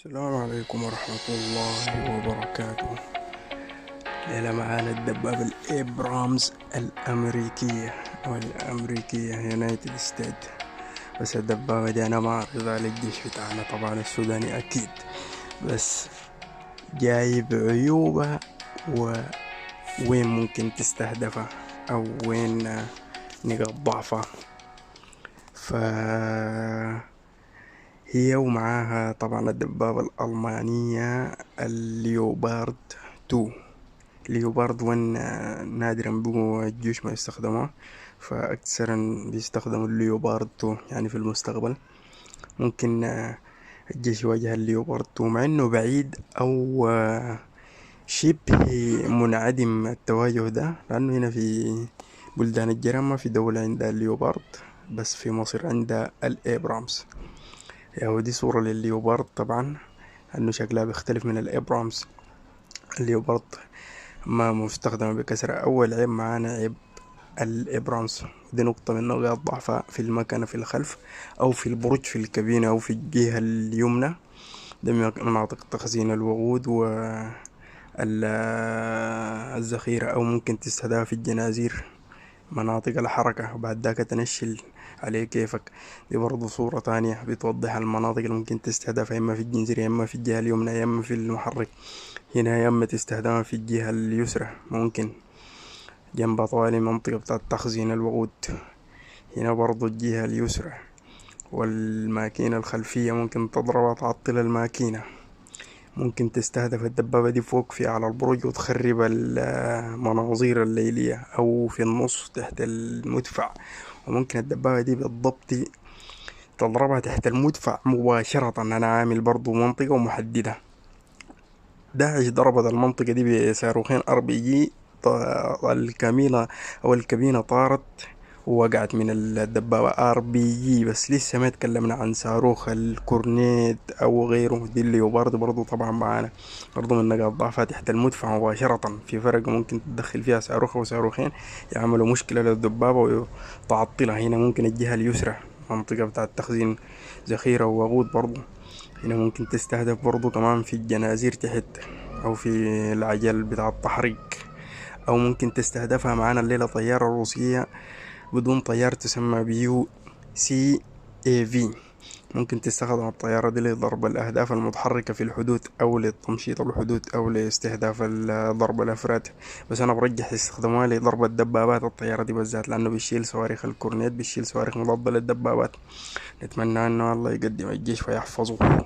السلام عليكم ورحمة الله وبركاته. ليلة معانا الدبابة الإبرامز الأمريكية يونايتد ستيت. بس الدبابة دي أنا ما أعرضها للجيش بتاعنا طبعا السوداني أكيد، بس جايب عيوبها ووين ممكن تستهدفها أو وين نقاط ضعفها. هي ومعاها طبعا الدبابة الألمانية الليوبارد 2. ليوبارد 1 نادرا بقوا الجيوش ما يستخدموها، فأكثرا بيستخدموا الليوبارد 2 يعني في المستقبل. ممكن الجيش يواجه الليوبارد 2 مع انه بعيد او شبه منعدم التواجه ده، لأنه هنا في بلدان الجيران ما في دولة عندها الليوبارد، بس في مصر عندها الإبرامز. ودي صورة للليوبارد طبعا، انه شكلها بيختلف من الابرامز. الليوبارد ما مستخدمة بكثرة. اول عيب معانا عيب الابرامز، دي نقطة من نقاط ضعفها في المكنة في الخلف او في البرج في الكابينة او في الجهة اليمنى. ده مناطق تخزين الوقود والذخيرة، او ممكن تستهدف في الجنازير، مناطق الحركة، وبعد ذاك تنشل عليه كيفك. دي برضو صورة تانية بتوضح المناطق اللي ممكن تستهدفها، إما في الجنزير يا إما في الجهة اليمنى يا إما في المحرك. هنا يا إما تستهدفها في الجهة اليسرى، ممكن جنب طوالي منطقة بتاعة تخزين الوقود. هنا برضو الجهة اليسرى. والماكينة الخلفية ممكن تضربها تعطل الماكينة. ممكن تستهدف الدبابة دي فوق في على البرج وتخرب المناظير الليلية، أو في النص تحت المدفع. وممكن الدبابة دي بالضبط تضربها تحت المدفع مباشرة. أنا عامل برضو منطقة محددة. داعش ضربت المنطقة دي بصاروخين RPG. الكمينة أو الكابينة طارت ووقعت من الدبابة RPG. بس لسه ما تكلمنا عن صاروخ الكورنيت أو غيره. دي اللي برضو طبعا معانا برضو من نقاط ضعفها تحت المدفع مباشرة. في فرق ممكن تدخل فيها صاروخ أو صاروخين يعملوا مشكلة للدبابة وتعطلها. هنا ممكن الجهة اليسرى منطقة بتاعة تخزين ذخيرة ووقود برضو. هنا ممكن تستهدف برضو كمان في الجنازير تحت، أو في العجل بتاع التحريق. أو ممكن تستهدفها معانا الليلة طيارة روسية بدون طيار تسمى CAV. ممكن تستخدم الطيارة دي لضرب الأهداف المتحركة في الحدود، أو لتمشيط الحدود، أو لاستهداف ضرب الأفراد. بس أنا برجح استخدامها لضرب الدبابات. الطيارة دي بالذات لأنه بيشيل صواريخ الكورنيت، بيشيل صواريخ مضادة للدبابات. نتمنى أنه الله يقدم الجيش ويحفظه.